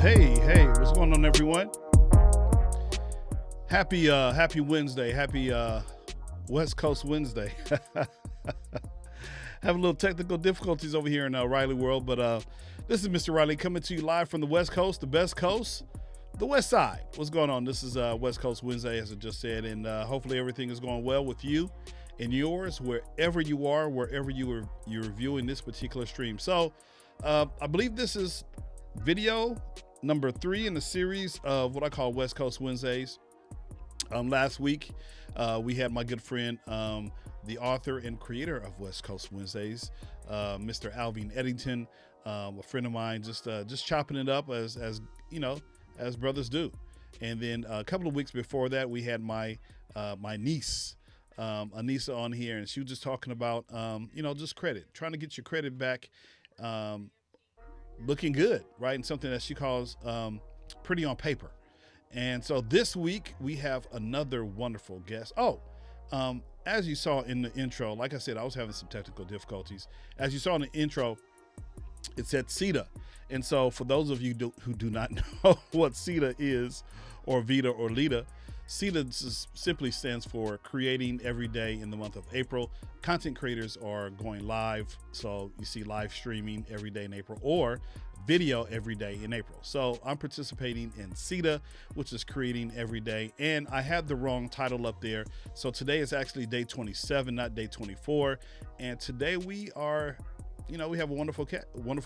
Hey, what's going on, everyone? Happy Wednesday. Happy West Coast Wednesday. Having a little technical difficulties over here in Riley World, but this is Mr. Riley coming to you live from the West Coast, the best coast, the West Side. What's going on? This is West Coast Wednesday, as I just said, and hopefully everything is going well with you and yours, wherever you are, wherever you're viewing this particular stream. So, I believe this is video number 3 in the series of what I call West Coast Wednesdays. Last week, we had my good friend, the author and creator of West Coast Wednesdays, Mr. Alvin Eddington, a friend of mine, just chopping it up as you know, as brothers do. And then a couple of weeks before that, we had my niece, Anissa, on here, and she was just talking about just credit, trying to get your credit back, looking good, right? And something that she calls pretty on paper. And so this week we have another wonderful guest. As you saw in the intro, like I said, I was having some technical difficulties. As you saw in the intro, it said CEDA. And so for those of you who do not know what CEDA is, or VEDA or LEDA, CEDA simply stands for Creating Every Day in the month of April. Content creators are going live, so you see live streaming every day in April, or video every day in April. So I'm participating in CEDA, which is Creating Every Day, and I had the wrong title up there. So today is actually day 27, not day 24. And today we are, we have a wonderful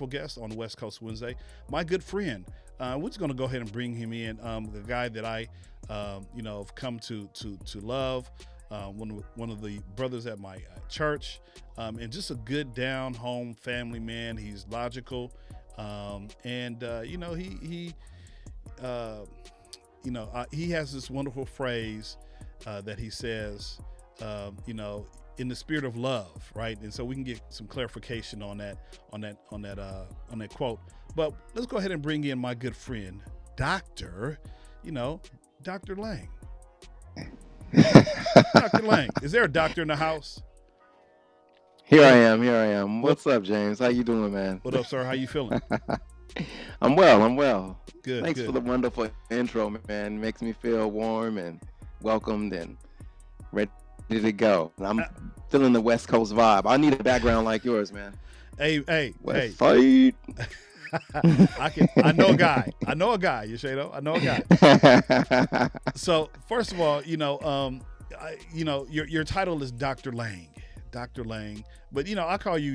guest on West Coast Wednesday, my good friend. We're just going to go ahead and bring him in. The guy that I, have come to love. One of the brothers at my church, and just a good down home family man. He's logical. He has this wonderful phrase that he says, in the spirit of love, right? And so we can get some clarification on that quote. But let's go ahead and bring in my good friend, Dr. Lang. Dr. Lang. Is there a doctor in the house? Here I am. What's up, James? How you doing, man? What up, sir? How you feeling? I'm well. Good. Thanks for the wonderful intro, man. Makes me feel warm and welcomed and ready to go. I'm feeling the West Coast vibe. I need a background like yours, man. Hey. Side. I know a guy, Yoshado. I know a guy. So first of all, your title is Dr. Lang. Dr. Lang, but I call you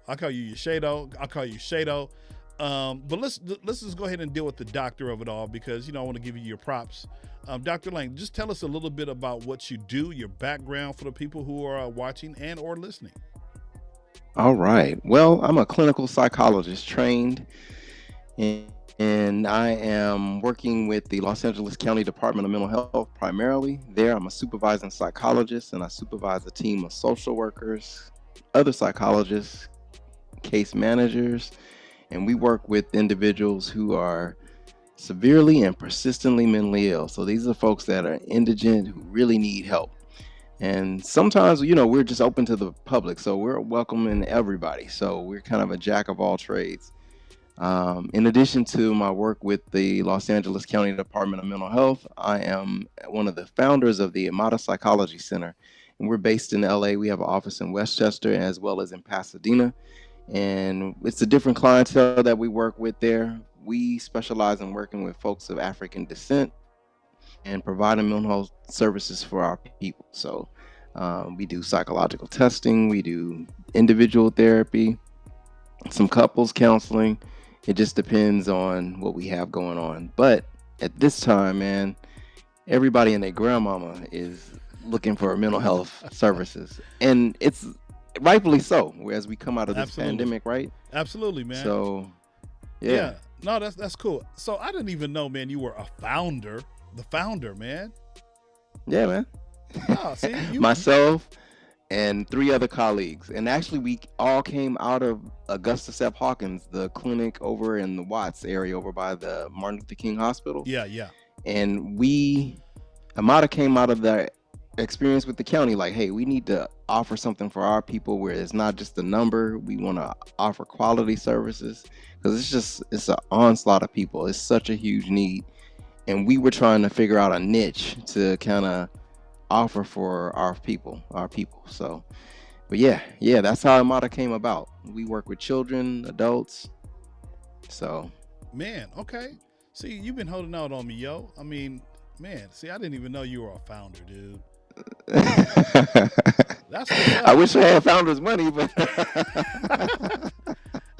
I call you Yoshado, I call you Shado. But let's just go ahead and deal with the doctor of it all, because I want to give you your props. Dr. Lang, just tell us a little bit about what you do, your background, for the people who are watching and or listening. All right. Well, I'm a clinical psychologist trained, and I am working with the Los Angeles County Department of Mental Health primarily. There, I'm a supervising psychologist, and I supervise a team of social workers, other psychologists, case managers, and we work with individuals who are severely and persistently mentally ill. So these are folks that are indigent, who really need help. And sometimes, we're just open to the public, so we're welcoming everybody. So we're kind of a jack of all trades. In addition to my work with the Los Angeles County Department of Mental Health, I am one of the founders of the Amada Psychology Center, and we're based in LA. We have an office in Westchester as well as in Pasadena, and it's a different clientele that we work with there. We specialize in working with folks of African descent and providing mental health services for our people. So we do psychological testing, we do individual therapy, some couples counseling. It just depends on what we have going on. But at this time, man, everybody and their grandmama is looking for mental health services. And it's rightfully so, as we come out of this pandemic, right? Absolutely, man. So, yeah. No, that's cool. So I didn't even know, man, you were the founder, man. Yeah, man. Oh, see, myself and 3 other colleagues, and actually we all came out of Augustus F. Hawkins, the clinic over in the Watts area over by the Martin Luther King Hospital. Yeah. And Amada came out of that experience with the county, like, hey, we need to offer something for our people where it's not just a number. We want to offer quality services because it's an onslaught of people. It's such a huge need, and we were trying to figure out a niche to kind of offer for our people. So, but yeah, that's how Amada came about. We work with children, adults. So, Man, okay. See, you've been holding out on me, yo. I mean, man, see, I didn't even know you were a founder, dude. That's what's I up. wish I had founders money, but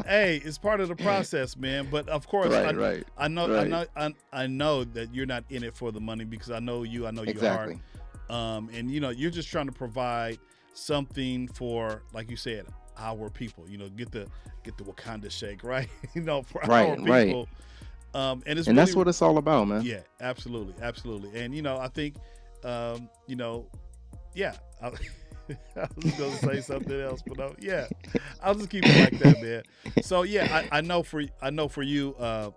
Hey, it's part of the process, man. But of course, right, right, I know, I right, know, I know that you're not in it for the money because I know you. I know your heart. exactly. And you're just trying to provide something for, like you said, our people. Get the Wakanda shake, right? For our Right, right. people. And it's And that's really, what it's all about, man. yeah, absolutely, absolutely. And I think, you know, yeah. I was gonna say something else, but yeah, I'll just keep it like that, man. So yeah, I know for you,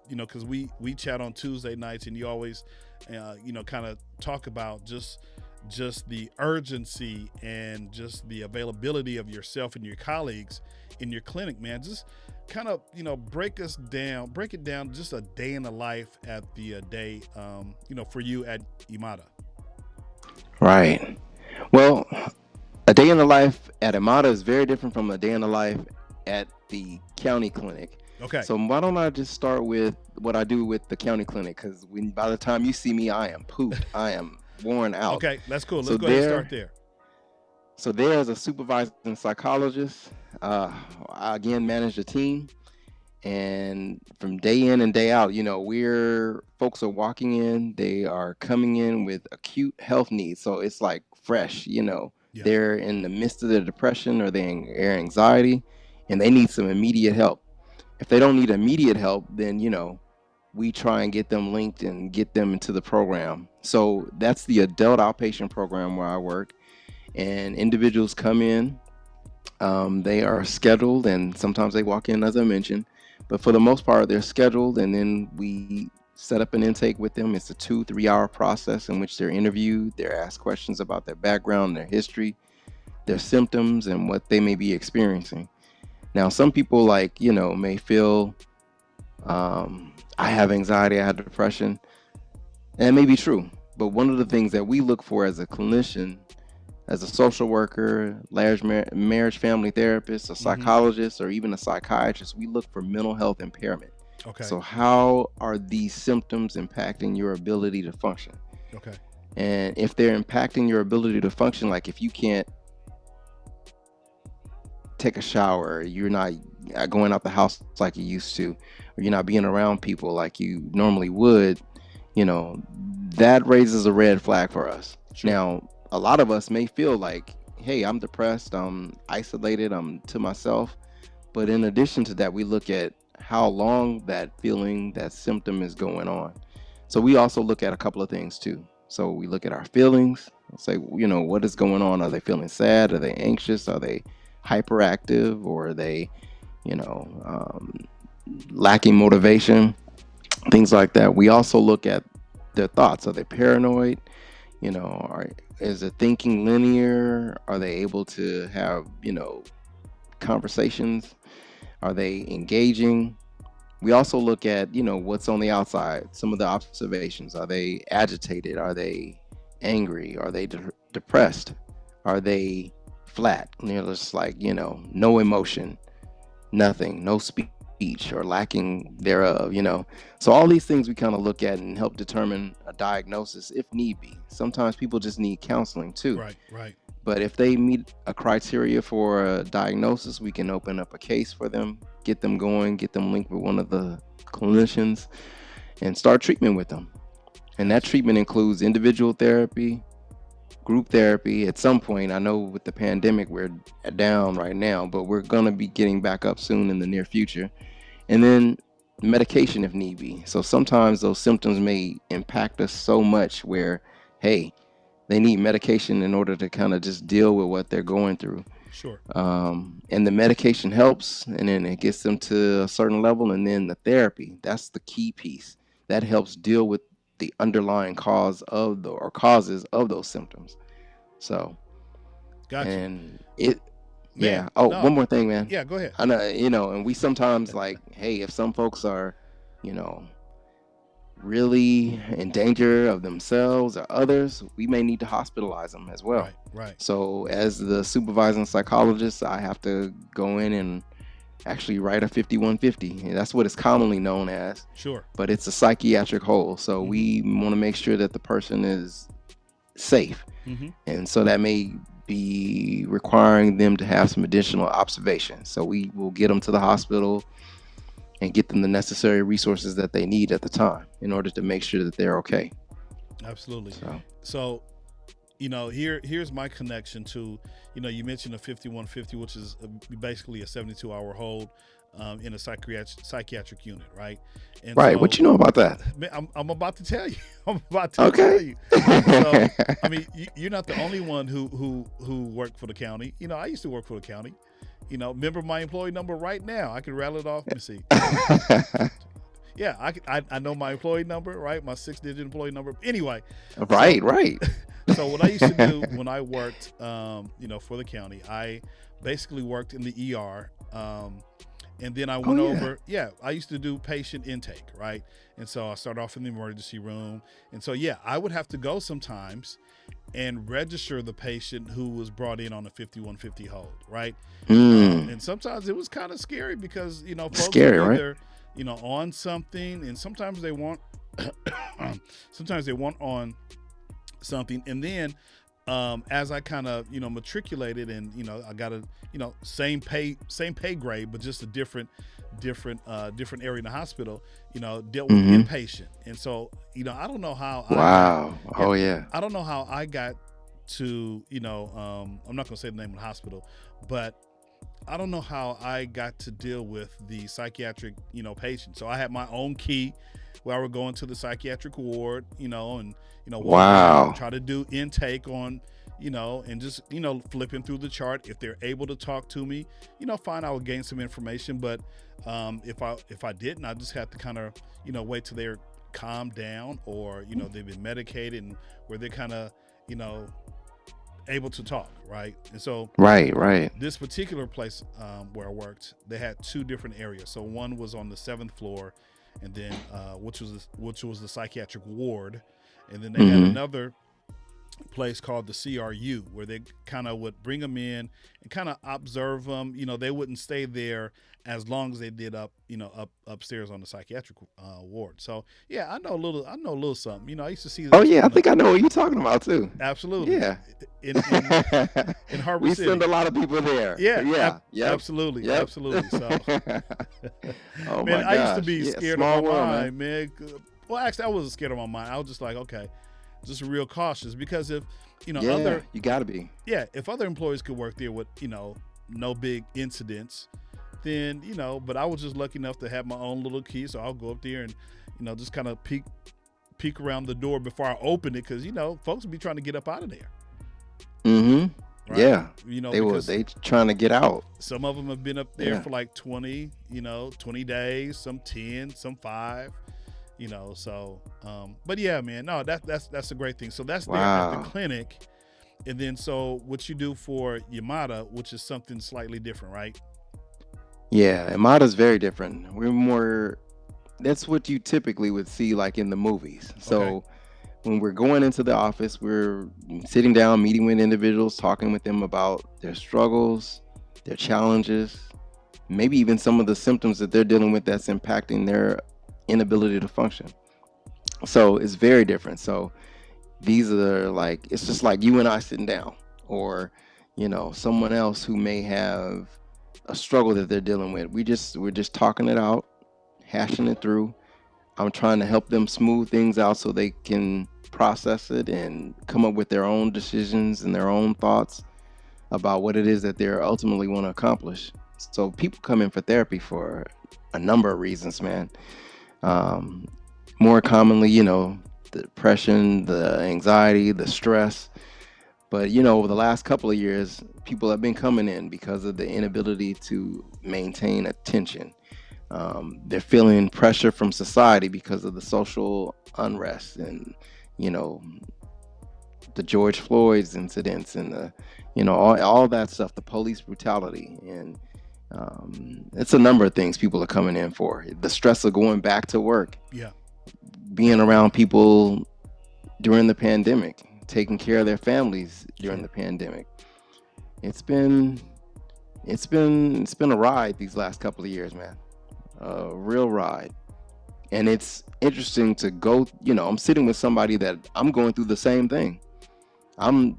because we chat on Tuesday nights, and you always, kind of talk about just the urgency and just the availability of yourself and your colleagues in your clinic, man. Just kind of break it down, just a day in the life at the day, for you at Imada. Right. Well, a day in the life at Amada is very different from a day in the life at the county clinic. Okay, So why don't I just start with what I do with the county clinic? Because by the time you see me, I am pooped. I am worn out. okay, that's cool. So Let's go ahead and start there, there. so there as a supervising psychologist, I again manage a team, and from day in and day out, we're folks are walking in, they are coming in with acute health needs, so it's like fresh. Yeah. They're in the midst of their depression or their anxiety, and they need some immediate help. If they don't need immediate help, then we try and get them linked and get them into the program. So that's the adult outpatient program where I work, and individuals come in. They are scheduled, and sometimes they walk in, as I mentioned. But for the most part, they're scheduled, and then we set up an intake with them. It's a 2-3 hour process in which they're interviewed. They're asked questions about their background, their history, their symptoms, and what they may be experiencing. Now, some people, like, may feel, I have anxiety, I have depression. And it may be true. But one of the things that we look for as a clinician, as a social worker, marriage family therapist, a Hmm. psychologist, or even a psychiatrist, we look for mental health impairment. Okay. So, how are these symptoms impacting your ability to function? Okay. And if they're impacting your ability to function, like if you can't take a shower, you're not going out the house like you used to, or you're not being around people like you normally would, you know, that raises a red flag for us. Sure. Now, a lot of us may feel like, hey, I'm depressed, I'm isolated, I'm to myself. But in addition to that, we look at how long that feeling, that symptom is going on. So we also look at a couple of things too. So we look at our feelings, say, what is going on? Are they feeling sad? Are they anxious? Are they hyperactive? Or are they, you know, um, lacking motivation? Things like that. We also look at their thoughts. Are they paranoid? Is the thinking linear? Are they able to have, conversations? Are they engaging? We also look at, what's on the outside, some of the observations. Are they agitated? Are they angry? Are they depressed? Are they flat? Just like, no emotion, nothing, no speech or lacking thereof. So all these things we kind of look at and help determine a diagnosis if need be. Sometimes people just need counseling too. Right. Right. But if they meet a criteria for a diagnosis, we can open up a case for them, get them going, get them linked with one of the clinicians, and start treatment with them. And that Absolutely. treatment includes individual therapy, group therapy. At some point, I know with the pandemic, we're down right now, but we're going to be getting back up soon in the near future. And then medication if need be. So sometimes those symptoms may impact us so much where, hey, they need medication in order to kind of just deal with what they're going through. Sure. And the medication helps, and then it gets them to a certain level, and then the therapy, that's the key piece. That helps deal with the underlying cause of or causes of those symptoms. So, Gotcha. and it, Man, yeah. Oh, no. one more thing, man. Yeah, go ahead. I know, and we sometimes like, hey, if some folks are, you know, really in danger of themselves or others, we may need to hospitalize them as well. Right, right. So, as the supervising psychologist, I have to go in and actually write a 5150. And that's what it's commonly known as. Sure. But it's a psychiatric hold. So, we want to make sure that the person is safe. And so that may be requiring them to have some additional observation. So we will get them to the hospital and get them the necessary resources that they need at the time in order to make sure that they're okay. Absolutely. So here's my connection to, you mentioned a 5150, which is basically a 72-hour hold in a psychiatric unit, right? And right. So, what you know about that? I'm about to tell you. I'm about to tell you. So, I mean, you're not the only one who worked for the county. I used to work for the county. Remember my employee number right now. I can rattle it off. Let me see. Yeah, I know my employee number, right? My 6-digit employee number. Anyway. Right. So what I used to do when I worked, for the county, I basically worked in the ER. And then I went over, I used to do patient intake, right? And so I started off in the emergency room. And so, I would have to go sometimes and register the patient who was brought in on a 5150 hold, right? And sometimes it was kind of scary because, folks scary, are right? either, on something, and sometimes they want, on something. And then as I kind of matriculated and I got a same pay grade, but just a different area in the hospital, dealt with inpatient. And so I don't know how I don't know how I got to I'm not gonna say the name of the hospital, but I don't know how I got to deal with the psychiatric patient. So I had my own key where I would go into the psychiatric ward, and try to do intake on, and just, flipping through the chart. If they're able to talk to me, fine, I would gain some information. But if I didn't, I just had to kind of, wait till they're calmed down, or, they've been medicated and where they're kind of, able to talk, right? And so right. This particular place where I worked, they had 2 different areas. So one was on the 7th floor, and then which was the psychiatric ward, and then they had another place called the CRU, where they kind of would bring them in and kind of observe them. They wouldn't stay there as long as they did upstairs on the psychiatric ward. So I know a little something. I used to see. I think I know what you're talking about too. Absolutely. Yeah. In Harbor we City. send a lot of people there. Yeah. Absolutely. So, oh man, my I used to gosh. be scared of my mind, man. Well, actually, I wasn't scared of my mind. I was just like, okay, just real cautious, because if you gotta be. If other employees could work there with no big incidents, then but I was just lucky enough to have my own little key, so I'll go up there and just kind of peek around the door before I open it, because folks would be trying to get up out of there. Right? Yeah, they trying to get out. Some of them have been up there for like 20 days, some 10, some 5. So but yeah, man, no, that's a great thing. So that's there at the clinic. And then so what you do for Yamada, which is something slightly different, right? Yeah, Yamada's very different. That's what you typically would see like in the movies. So when we're going into the office, we're sitting down, meeting with individuals, talking with them about their struggles, their challenges, maybe even some of the symptoms that they're dealing with that's impacting their inability to function. So it's very different. So these are like, it's just like you and I sitting down, or someone else who may have a struggle that they're dealing with. We're just talking it out, hashing it through. I'm trying to help them smooth things out so they can process it and come up with their own decisions and their own thoughts about what it is that they ultimately want to accomplish. So people come in for therapy for a number of reasons, man. More commonly, the depression, the anxiety, the stress. But, over the last couple of years, people have been coming in because of the inability to maintain attention. They're feeling pressure from society because of the social unrest and, the George Floyd's incidents and the, all that stuff, the police brutality. And it's a number of things people are coming in for. The stress of going back to work, Yeah. being around people during the pandemic, taking care of their families during the pandemic. It's been a ride these last couple of years, man. A real ride. And it's interesting to go, I'm sitting with somebody that I'm going through the same thing. I'm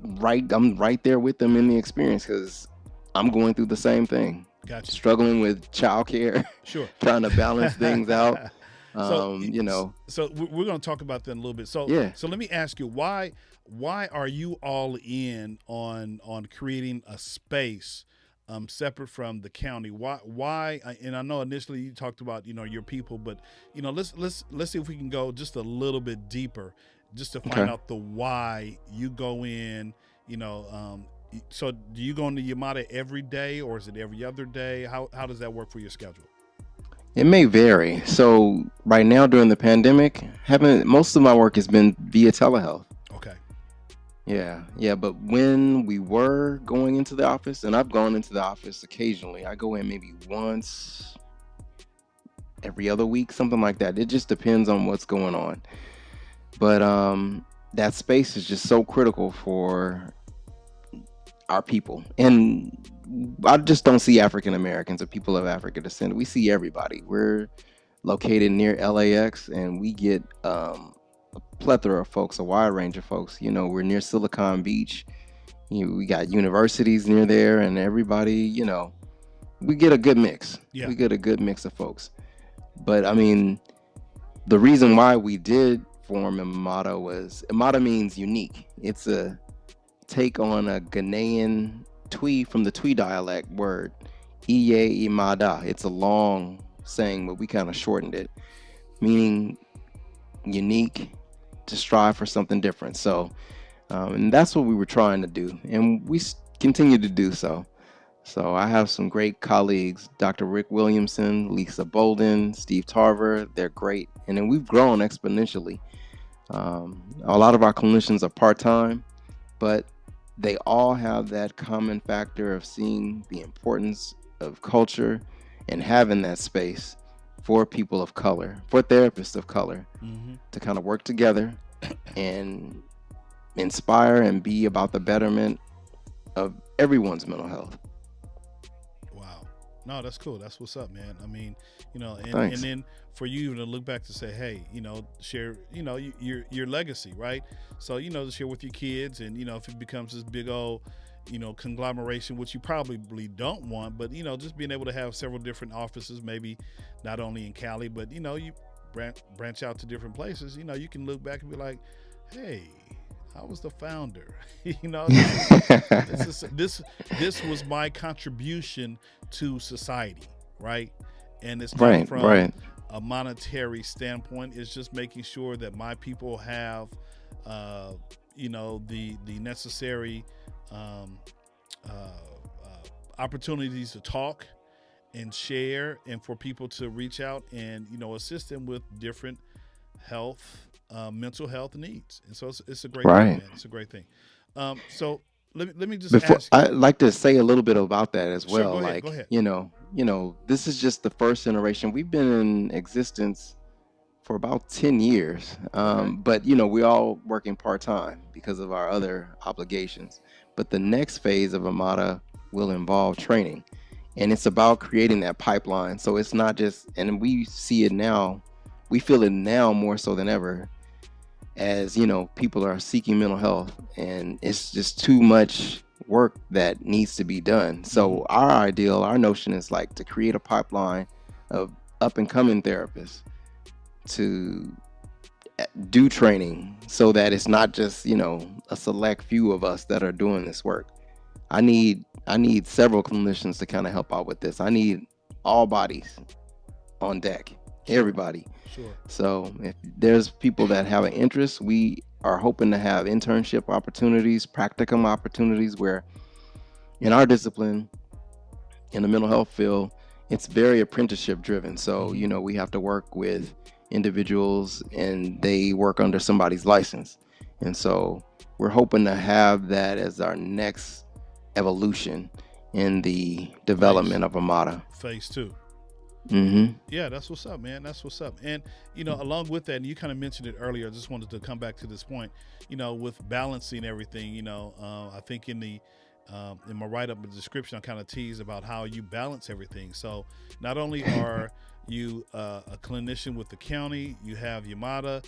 right there with them in the experience because I'm going through the same thing. Gotcha. Struggling with childcare, Sure. trying to balance things out. So we're going to talk about that in a little bit. So Yeah. So let me ask you, why are you all in on creating a space separate from the county? Why? And I know initially you talked about your people, but let's see if we can go just a little bit deeper, just to find out the why you go in. So do you go into Yamada every day, or is it every other day? How does that work for your schedule? It may vary. So right now during the pandemic, most of my work has been via telehealth. Okay. Yeah. But when we were going into the office, and I've gone into the office occasionally, I go in maybe once every other week, something like that. It just depends on what's going on. But that space is just so critical for our people. And I just don't see African Americans or people of African descent. We see everybody. We're located near LAX, and we get a plethora of folks, a wide range of folks. We're near Silicon Beach. We got universities near there, and everybody, we get a good mix. Yeah. We get a good mix of folks. But I mean, the reason why we did form Imada was, Imada means unique. It's a take on a Ghanaian Twi, from the Twi dialect word, Iye Imada. It's a long saying, but we kind of shortened it, meaning unique, to strive for something different. So, and that's what we were trying to do, and we continue to do so. So I have some great colleagues, Dr. Rick Williamson, Lisa Bolden, Steve Tarver. They're great. And then we've grown exponentially. A lot of our clinicians are part-time, but they all have that common factor of seeing the importance of culture and having that space for people of color, for therapists of color, to kind of work together and inspire and be about the betterment of everyone's mental health. Wow. No, that's cool. That's what's up, man. I mean, and Thanks. then for you to look back to say, hey, share, your legacy, right? So, to share with your kids, and, if it becomes this big old, conglomeration, which you probably don't want, but, just being able to have several different offices, maybe not only in Cali, but, you branch out to different places, you can look back and be like, hey, I was the founder. This was my contribution to society, right? And it's not from a monetary standpoint. It's just making sure that my people have, the necessary opportunities to talk and share, and for people to reach out and assist them with different health, mental health needs. And so it's a great thing, man. It's a great thing. So let me just ask you. I'd like to say a little bit about that as well. Sure, go ahead. This is just the first iteration. We've been in existence for about 10 years. But we're all working part-time because of our other obligations. But the next phase of Imada will involve training, and it's about creating that pipeline. So it's not just, and we see it now, we feel it now more so than ever, as people are seeking mental health, and it's just too much work that needs to be done. So our notion is like to create a pipeline of up and coming therapists to do training, so that it's not just a select few of us that are doing this work. I need several clinicians to kind of help out with this. I need all bodies on deck, everybody. Sure. So if there's people that have an interest, we are hoping to have internship opportunities, practicum opportunities, where in our discipline, in the mental health field, it's very apprenticeship driven. So, we have to work with individuals, and they work under somebody's license. And so we're hoping to have that as our next evolution in the Phase development of Armada. phase two. Mm-hmm. Yeah, that's what's up, man. That's what's up. And along with that, and you kind of mentioned it earlier. I just wanted to come back to this point. With balancing everything. I think in my write up and description, I kind of tease about how you balance everything. So not only are you a clinician with the county, you have Yamada,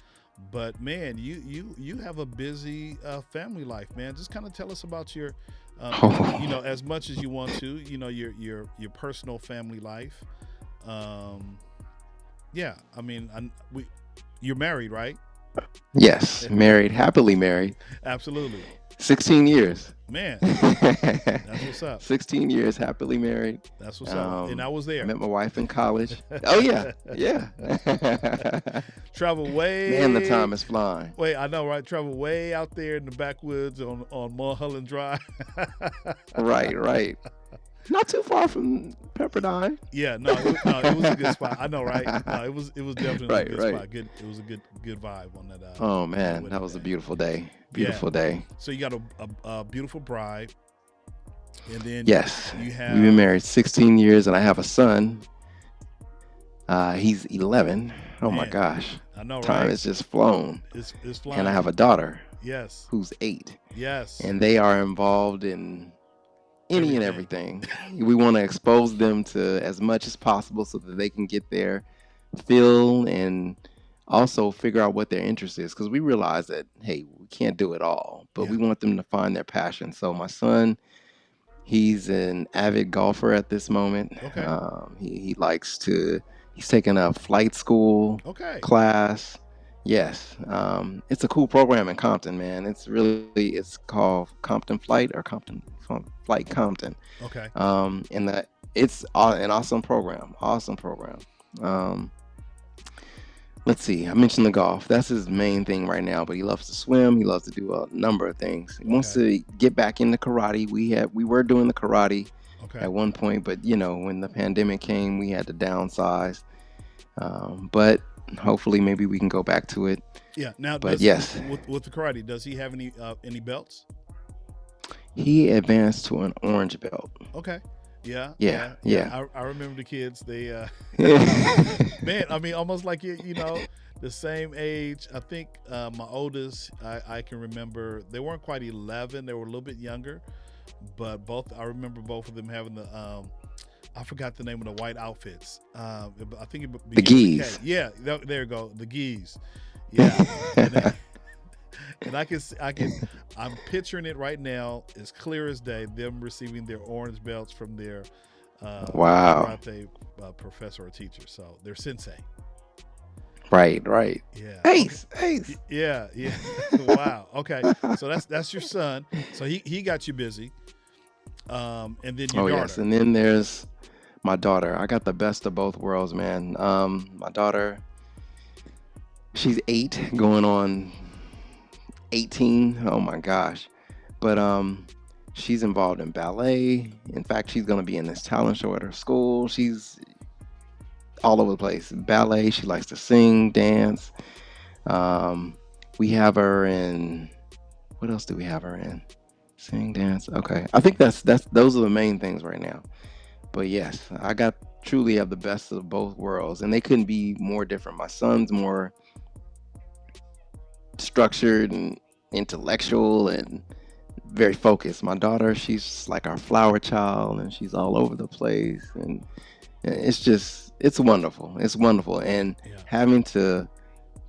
but man, you have a busy family life, man. Just kind of tell us about your, as much as you want to, your personal family life. Um, yeah, I mean, you're married, right? Yes, married, happily married. Absolutely, 16 years. man. That's what's up. 16 years happily married. That's what's up. And I was I there. met my wife in college. Oh yeah, yeah. Travel Man, the time way. is flying. Wait, I know, right? Travel way out there in the backwoods on Mulholland Drive. Right, right. Not too far from Pepperdine. Yeah, no, it was a good spot. I know, right? No, it was definitely a Right, good right. spot. Good, it was a good vibe on that. Oh on man, that wedding was a day. beautiful day. Yeah. Beautiful day. So you got a beautiful bride, and then Yes, you we've have been married 16 years, and I have a son. He's 11. Oh my man. gosh, I know, time right? has just flown. It's flying. And I have a daughter Yes, who's 8, yes. and they are involved in any and Everything. everything. We want to expose them to as much as possible so that they can get their fill and also figure out what their interest is, because we realize that, hey, we can't do it all, but Yeah. we want them to find their passion. So my son, he's an avid golfer at this moment. Okay. He likes to, he's taking a flight school Okay. class. Yes. It's a cool program in Compton, man. It's called Compton Flight, or Flight Compton. Okay. And it's an awesome program. Awesome program. Um, let's see. I mentioned the golf. That's his main thing right now. But he loves to swim. He loves to do a number of things. He wants to get back into karate. We were doing the karate Okay. at one point, but when the pandemic came, we had to downsize. But hopefully, maybe we can go back to it. Yeah. Now, But yes, with the karate, does he have any belts? he advanced to an orange belt. Okay. Yeah. Yeah. I remember the kids. They Yeah. man, I mean, almost like the same age. I think my oldest, I can remember, they weren't quite 11. They were a little bit younger, but I remember both of them having the I forgot the name of the white outfits. I think it The began with a geese. K. Yeah, there you go, the geese. Yeah, and I'm picturing it right now, as clear as day. Them receiving their orange belts from their Wow. karate professor or teacher. So their sensei. Right. Yeah. Ace. Yeah. Wow. Okay. So that's your son. So he got you busy. And then your Oh daughter. yes, and then there's my daughter. I got the best of both worlds, man. My daughter, she's 8, going on 18. Oh my gosh. But she's involved in ballet. In fact, she's gonna be in this talent show at her school. She's all over the place. Ballet. She likes to sing, dance. We have her in. What else do we have her in? Sing, dance. Okay, I think that's those are the main things right now. But yes, I truly have the best of both worlds, and they couldn't be more different. My son's more structured and intellectual and very focused. My daughter, she's just like our flower child, and she's all over the place, and it's wonderful. It's wonderful, and Yeah. having to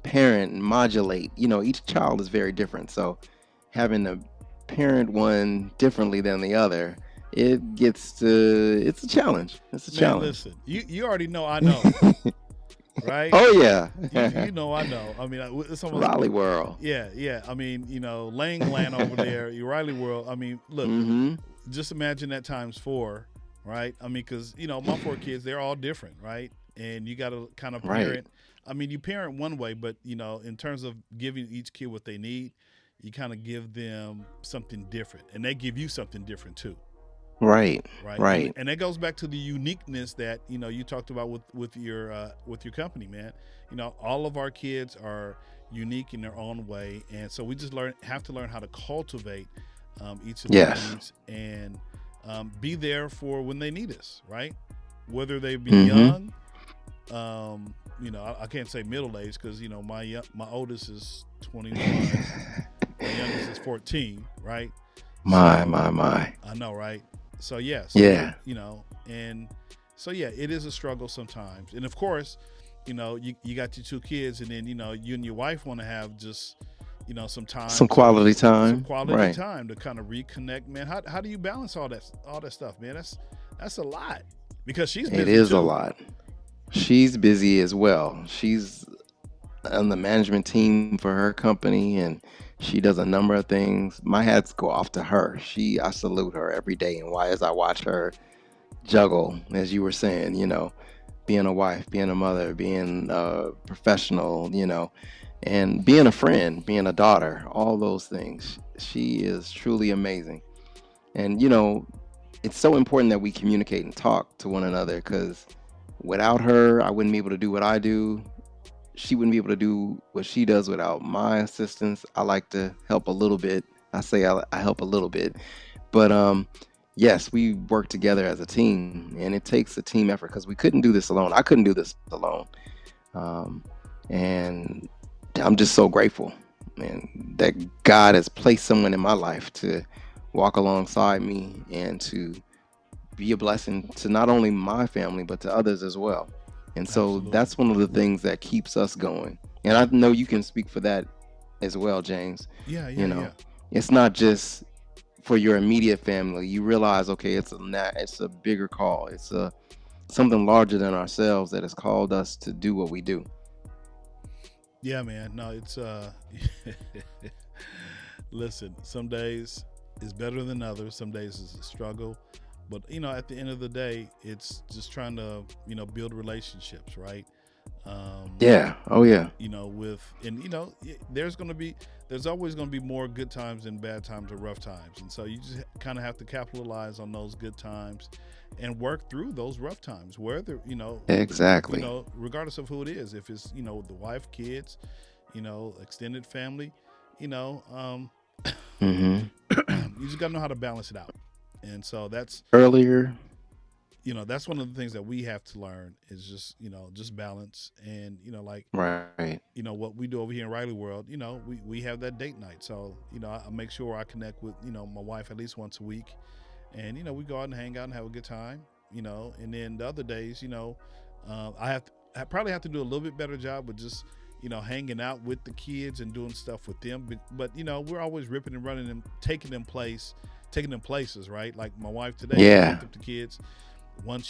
parent and modulate. Each child is very different, so having to parent one differently than the other, it's a challenge. It's a Man, challenge. listen, you already know I know, right? Oh yeah. You know I know. I mean, it's almost Raleigh World. Yeah. I mean, Lang Land over there, World. I mean, look, Mm-hmm. just imagine that times 4, right? I mean, because my 4 kids, they're all different, right? And you got to kind of Right. parent. I mean, you parent one way, but in terms of giving each kid what they need, you kind of give them something different, and they give you something different too. Right. right? And Right. and that goes back to the uniqueness that you talked about with your company, man. All of our kids are unique in their own way, and so we just have to learn how to cultivate each of their Yes. needs and be there for when they need us, right? Whether they be Mm-hmm. young, I can't say middle age because my oldest is 21, my youngest is 14, right? My, So my, my. I know, right? So yeah, so Yeah. and so yeah, it is a struggle sometimes. And of course, you got your two kids, and then you and your wife want to have just some Some time to quality some time. quality Right. time to kind of reconnect, man. How do you balance all that stuff, man? That's a lot because she's It busy is a too. lot. She's busy as well. She's on the management team for her company, and she does a number of things. My hats go off to her. I salute her every day. And why, as I watch her juggle, as you were saying, being a wife, being a mother, being a professional, and being a friend, being a daughter, all those things. She is truly amazing. And, it's so important that we communicate and talk to one another because without her, I wouldn't be able to do what I do. She wouldn't be able to do what she does without my assistance. I like to help a little bit. I say I help a little bit, but yes, we work together as a team, and it takes a team effort because we couldn't do this alone. I couldn't do this alone, um, and I'm just so grateful, man, that God has placed someone in my life to walk alongside me and to be a blessing to not only my family but to others as well. And so Absolutely. that's one of the things that keeps us going. And I Yeah. know you can speak for that as well, James. Yeah. You Yeah. know, Yeah. it's not just for your immediate family. You realize, okay, it's a bigger call. It's a something larger than ourselves that has called us to do what we do. Yeah, man. No, it's listen, some days is better than others. Some days is a struggle. But at the end of the day, it's just trying to, build relationships, right? Um, Yeah. Oh yeah. with and there's always gonna be more good times and bad times or rough times. And so you just kind of have to capitalize on those good times and work through those rough times, whether, Exactly. regardless of who it is, if it's, the wife, kids, extended family, you know, um, Hmm. you just got to know how to balance it out. And so Earlier. that's one of the things that we have to learn is just balance. And like Right. what we do over here in Riley World, we have that date night. So I make sure I connect with my wife at least once a week, and we go out and hang out and have a good time. And then the other days, I probably have to do a little bit better job with just hanging out with the kids and doing stuff with them. But we're always ripping and running and taking them places, right? Like my wife today, she Yeah. picked up the kids. One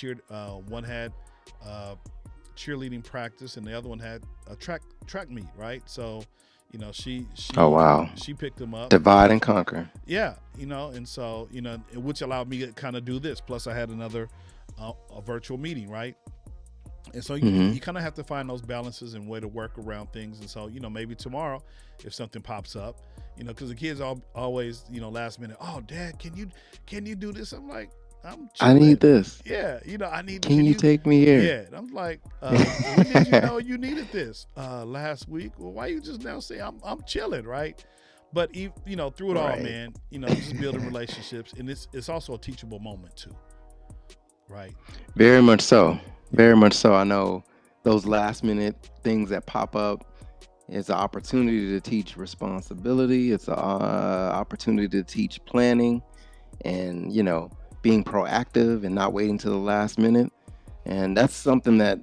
had cheerleading practice, and the other one had a track meet, right? So, she Oh she wow. she picked them up. Divide and conquer. Yeah, and so which allowed me to kind of do this. Plus, I had another a virtual meeting, right? And so Hmm. you kind of have to find those balances and way to work around things. And so maybe tomorrow, if something pops up, because the kids always last minute, oh Dad, can you do this? I'm like, I'm I need chilling. this. Yeah, I need. Can Can you you? take me here? Yeah, and I'm like, when did you know you needed this? Last week. Well, why you just now say I'm chilling, right? But through it all, Right. man, just building relationships, and it's also a teachable moment too, right? Very much so. Yeah, Very much so. I know those last minute things that pop up is an opportunity to teach responsibility. It's an opportunity to teach planning and, being proactive and not waiting to the last minute. And that's something that,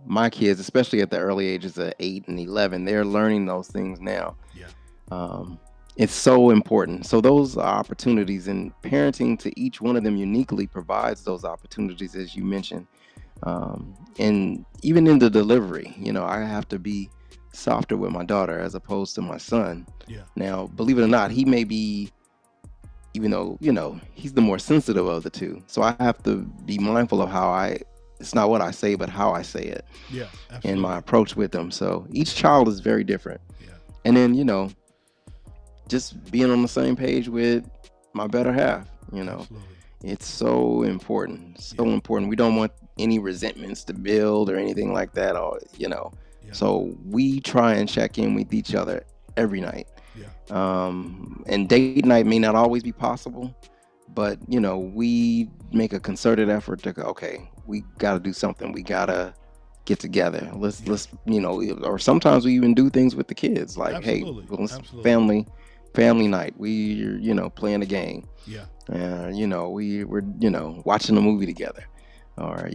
my kids, especially at the early ages of 8 and 11, they're learning those things now. yeah, Um, it's so important. So those are opportunities, and parenting to each one of them uniquely provides those opportunities, as you mentioned. And even in the delivery, I have to be softer with my daughter as opposed to my son. yeah, Now, believe it or not, he may be, even though, he's the more sensitive of the two. So I have to be mindful of it's not what I say, but how I say it yeah, and my absolutely, approach with them. So each child is very different. yeah, And then, just being on the same page with my better half. absolutely. It's so important, so important. We don't want any resentments to build or anything like that, or Yeah. so we try and check in with each other every night. Yeah. And date night may not always be possible, but we make a concerted effort to go, okay, we got to do something. We got to get together. Let's or sometimes we even do things with the kids, like, hey, Absolutely. let's Absolutely. family night. We're playing a game. Yeah. We're watching a movie together, or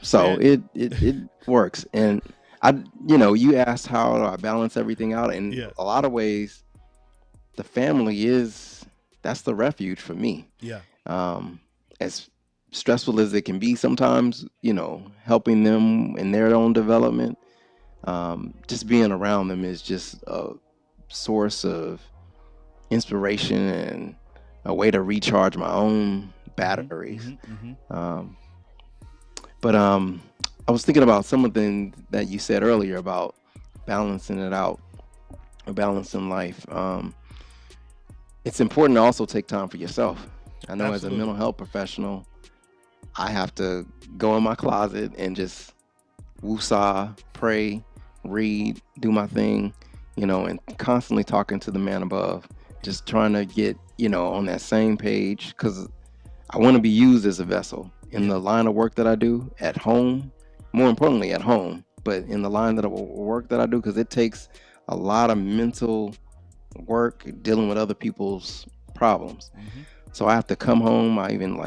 so Man. it works. And you asked how do I balance everything out. In Yeah. a lot of ways, the family that's the refuge for me. Yeah. As stressful as it can be sometimes, helping them in their own development, just being around them is just a source of inspiration and a way to recharge my own batteries. But I was thinking about something that you said earlier about balancing it out, or balancing life. It's important to also take time for yourself. I know as a Absolutely. mental health professional, I have to go in my closet and just woosah, pray, read, do my thing, and constantly talking to the man above, just trying to get, on that same page, because I want to be used as a vessel in the line of work that I do at home, more importantly at home, but in the line of work that I do, because it takes a lot of mental work dealing with other people's problems. So I have to come home. I even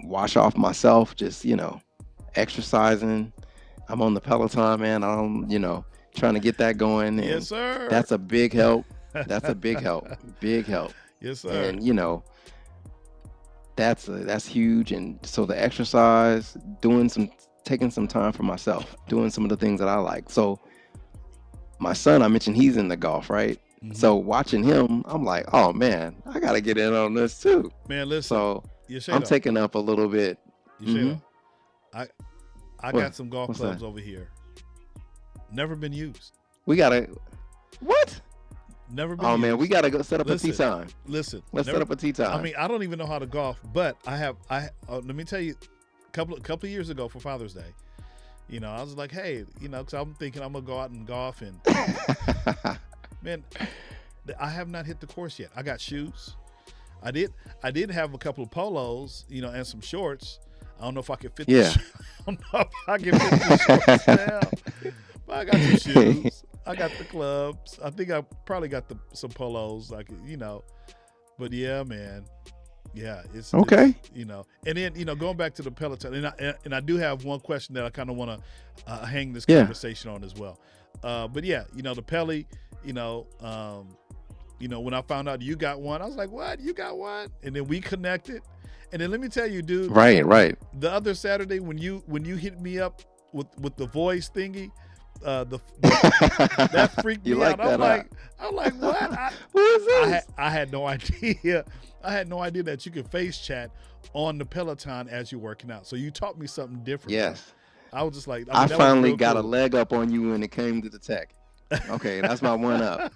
wash off myself, just, exercising. I'm on the Peloton, man. I'm, trying to get that going. And Yes, sir. that's a big help. That's a big help. Big help. Yes, sir. And, that's huge. And so the exercise, taking some time for myself, doing some of the things that I like. So my son, I mentioned he's in the golf, right? So watching him, I'm like, oh man, I gotta get in on this too. Man, listen. So Yoshado, I'm taking up a little bit. Yoshado, I got some golf What's clubs that? over here. Never been used. We gotta what? Never been Oh used. man, we gotta go set up a tea Listen. time. Listen. Let's set up a tea time. I mean, I don't even know how to golf, but let me tell you, a couple of years ago for Father's Day, I was like, hey, because I'm thinking I'm gonna go out and golf, and man, I have not hit the course yet. I got shoes. I did have a couple of polos, and some shorts. I don't know if I can fit. Yeah. I don't know if I can fit the shorts now. But I got the shoes. I got the clubs. I think I probably got some polos, But yeah, man. Yeah, it's okay. And then going back to the Peloton, and I do have one question that I kind of want to hang this conversation on as well. But yeah, the Pelly, when I found out you got one, I was like, what? You got one? And then we connected. And then let me tell you, dude. Right. The other Saturday when you hit me up with the voice thingy, that freaked me out. I'm like, what? Who is this? I had no idea. I had no idea that you could face chat on the Peloton as you're working out. So you taught me something different. Yes. I was just like, I finally got cool. a leg up on you when it came to the tech. Okay, that's my one up.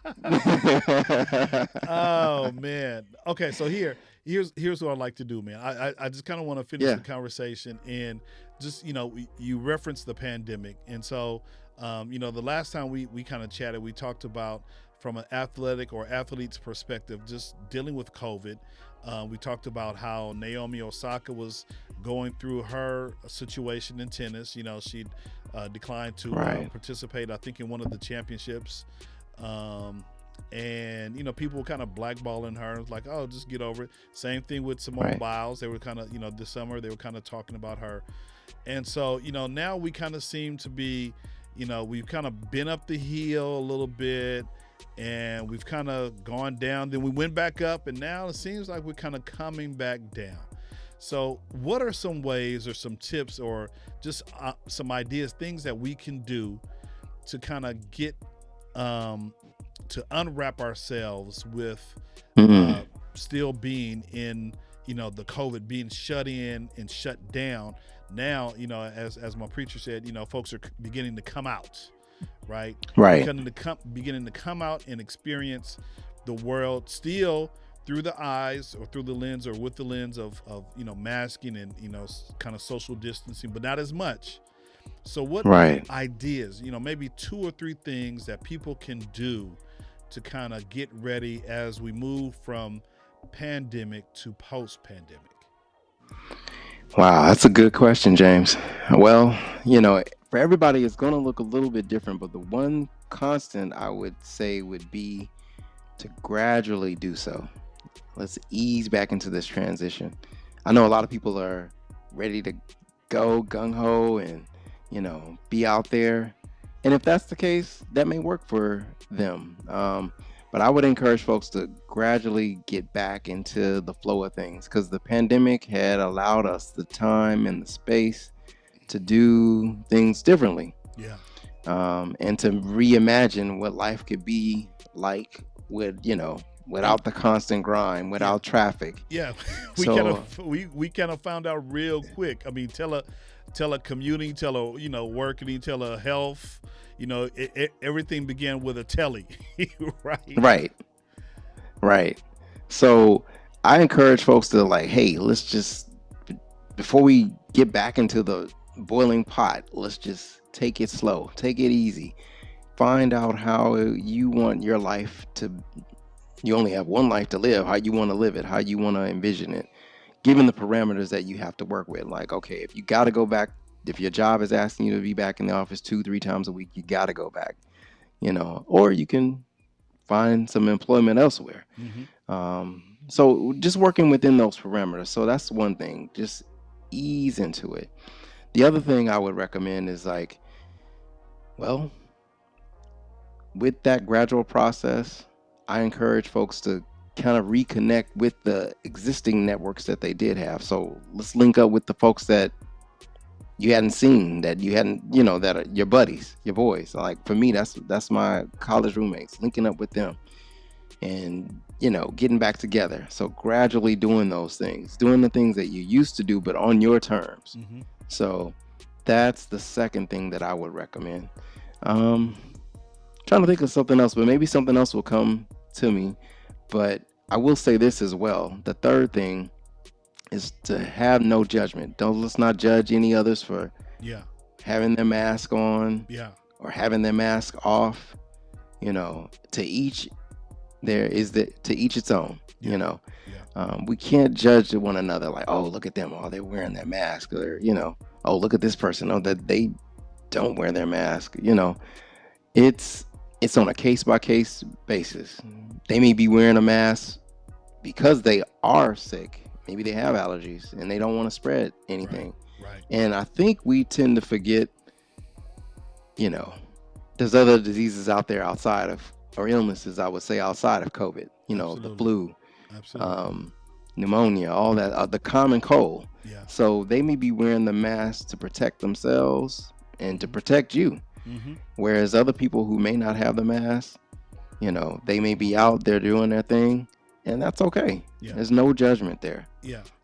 Oh man. Okay, so here's what I'd like to do, man. I just kind of want to finish the conversation, and just you referenced the pandemic, and so the last time we kind of chatted, we talked about from an athlete's perspective, just dealing with COVID. We talked about how Naomi Osaka was going through her situation in tennis. She declined to participate, I think, in one of the championships. And people were kind of blackballing her. It was like, oh, just get over it. Same thing with Simone Biles. They were kind of, this summer, they were kind of talking about her. And so, now we kind of seem to be, we've kind of been up the hill a little bit, and we've kind of gone down. Then we went back up, and now it seems like we're kind of coming back down. So what are some ways or some tips or just some ideas, things that we can do to kind of get to unwrap ourselves with still being in, the COVID, being shut in and shut down. Now, as my preacher said, folks are beginning to come out, right? Right. Beginning to come out and experience the world still through the eyes or through the lens or with the lens of masking and kind of social distancing, but not as much. So what Right. ideas, maybe 2 or 3 things that people can do to kind of get ready as we move from pandemic to post-pandemic? Wow, that's a good question, James. Well, for everybody, it's going to look a little bit different, but the one constant I would say would be to gradually do so. Let's ease back into this transition. I know a lot of people are ready to go gung ho and, be out there. And if that's the case, that may work for them. But I would encourage folks to gradually get back into the flow of things, because the pandemic had allowed us the time and the space to do things differently. Yeah. And to reimagine what life could be like with, without the constant grind, without traffic. Yeah, So we kind of found out real quick. I mean, tell a commuting, tell a working, tell a health. Everything began with a telly, right? Right. So I encourage folks to hey, let's just, before we get back into the boiling pot, let's just take it slow, take it easy. Find out how you want your life to, you only have one life to live, how you want to live it, how you want to envision it, given the parameters that you have to work with. Okay, if you got to go back, if your job is asking you to be back in the office 2-3 times a week, you got to go back, or you can find some employment elsewhere. So just working within those parameters. So that's one thing, just ease into it. The other thing I would recommend is with that gradual process, I encourage folks to kind of reconnect with the existing networks that they did have. So let's link up with the folks that you hadn't seen, that you hadn't, that are your buddies, your boys. For me, that's my college roommates, linking up with them and, getting back together. So gradually doing those things, doing the things that you used to do, but on your terms. So that's the second thing that I would recommend. Trying to think of something else, but maybe something else will come to me. But I will say this as well. The third thing is to have no judgment. Let's not judge any others for having their mask on or having their mask off. To each its own. We can't judge one another oh, look at them, oh, they're wearing their mask, or oh, look at this person, oh, that they don't wear their mask. It's on a case-by-case basis. They may be wearing a mask because they are sick. Maybe they have allergies and they don't want to spread anything. Right. And I think we tend to forget, there's other diseases out there outside of, or illnesses, I would say, outside of COVID. The flu, pneumonia, all that, the common cold. Yeah. So they may be wearing the mask to protect themselves and to protect you. Whereas other people who may not have the mask, they may be out there doing their thing, and that's okay. There's no judgment there.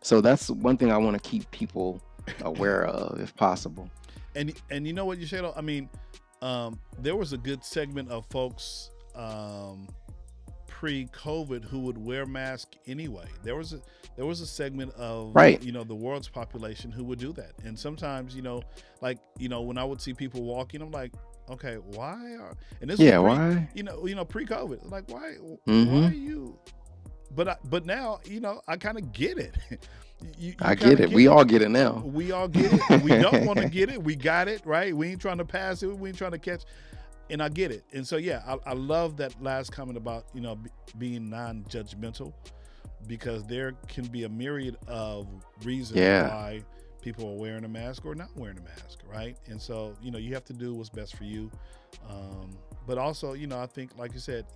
So that's one thing I want to keep people aware of, if possible. And you know what, Yoshado? I mean, there was a good segment of folks pre-COVID who would wear masks anyway. There was a segment of the world's population who would do that. And sometimes, when I would see people walking, I'm like, okay, why and this why? Pre-COVID. Like, why are you? But now, I kind of get it. I get it. We all get it now. We all get it. We don't want to get it. We got it, right? We ain't trying to pass it. We ain't trying to catch. And I get it. And so, I love that last comment about, being non-judgmental, because there can be a myriad of reasons why people are wearing a mask or not wearing a mask, right? And so, you have to do what's best for you. But also, I think, like you said,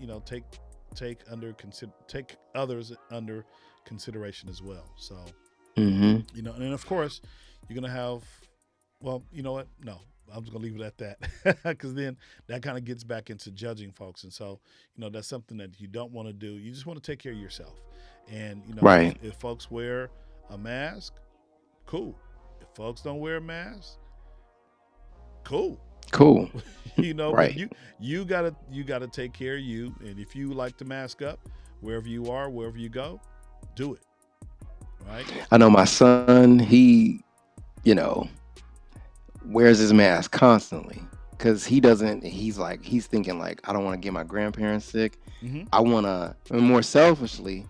take others under consideration as well. So, and then of course you're going to have, well, you know what? No, I'm just going to leave it at that, because then that kind of gets back into judging folks. And so, that's something that you don't want to do. You just want to take care of yourself. And, if folks wear a mask, cool. If folks don't wear a mask, cool. Right. You gotta take care of you. And if you like to mask up, wherever you are, wherever you go, do it. Right? I know my son, he, you know, wears his mask constantly because he's thinking like, I don't want to get my grandparents sick. Mm-hmm. I want to, more selfishly,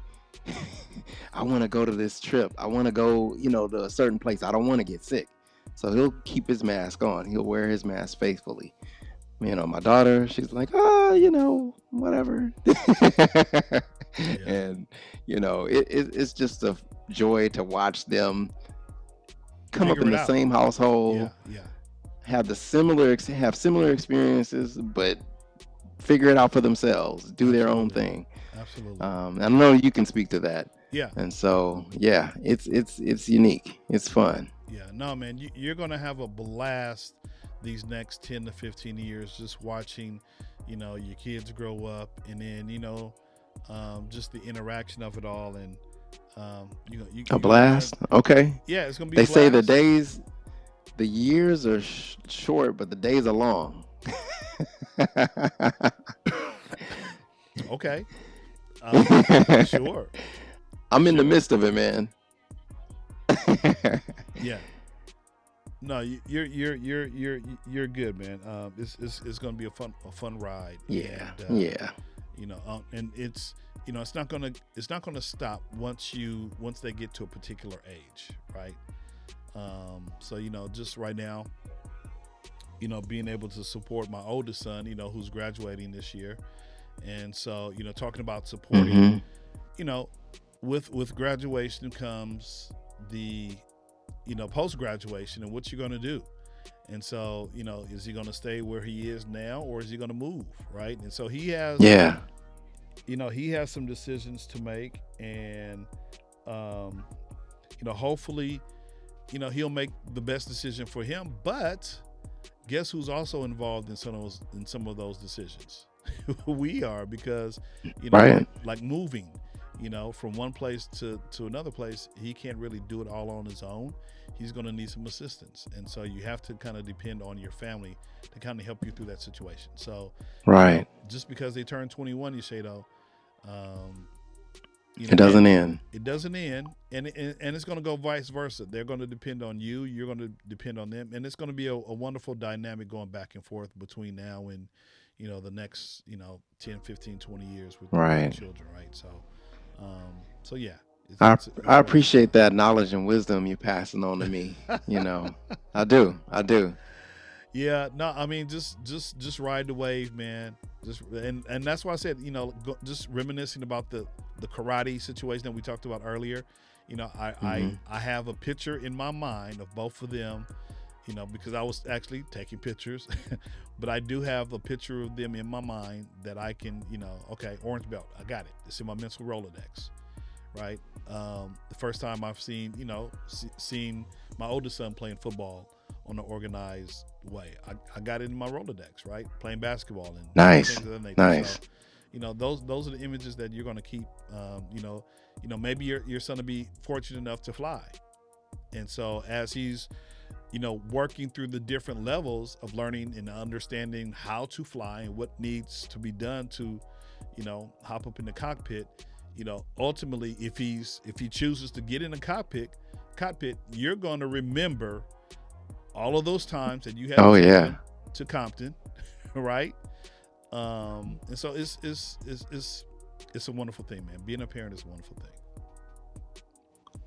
I want to go to this trip. I want to go, to a certain place. I don't want to get sick. So he'll keep his mask on. He'll wear his mask faithfully. My daughter, she's like, whatever. Yeah. And, it's just a joy to watch them come Figure up in it the out. same household, Yeah. have similar experiences, but figure it out for themselves, do their own Absolutely. thing. Absolutely. I know you can speak to that. Yeah. And so, yeah, it's unique. It's fun. Yeah. No, man, you're going to have a blast these next 10 to 15 years just watching, your kids grow up, and then, just the interaction of it all. And, A blast. Okay. Yeah, it's going to be They say blast. the years are short, but the days are long. Okay. Sure. I'm in the midst of it, man. Yeah. No, you're good, man. It's going to be a fun ride. Yeah. And, Yeah. And it's not gonna stop once they get to a particular age, right? So just right now, being able to support my oldest son, who's graduating this year, and so talking about supporting, with graduation comes the post graduation and what you're gonna do. And so, is he going to stay where he is now, or is he going to move, right? And so he has, he has some decisions to make, and, hopefully, he'll make the best decision for him. But guess who's also involved in some of those decisions? We are, because, Right. like moving, from one place to another place, he can't really do it all on his own. He's going to need some assistance. And so you have to kind of depend on your family to kind of help you through that situation. So, right. Just because they turn 21, Yoshado, It doesn't end. It doesn't end. And it's going to go vice versa. They're going to depend on you. You're going to depend on them. And it's going to be a wonderful dynamic going back and forth between now and, the next, 10, 15, 20 years with Right. children, right? So yeah. I appreciate that knowledge and wisdom you're passing on to me. I do. Yeah, no, I mean, just ride the wave, man. And that's why I said, just reminiscing about the karate situation that we talked about earlier. I have a picture in my mind of both of them, because I was actually taking pictures, but I do have a picture of them in my mind that I can, okay, orange belt, I got it. It's in my mental Rolodex. Right. The first time I've seen my oldest son playing football on an organized way, I got it in my Rolodex, right? Playing basketball and Nice. things of that nature. Nice. So, those are the images that you're going to keep. Maybe your son will be fortunate enough to fly, and so as he's working through the different levels of learning and understanding how to fly and what needs to be done to, hop up in the cockpit. Ultimately, if he chooses to get in the cockpit, you're going to remember all of those times that you had to Compton, right? And so it's a wonderful thing, man. Being a parent is a wonderful thing.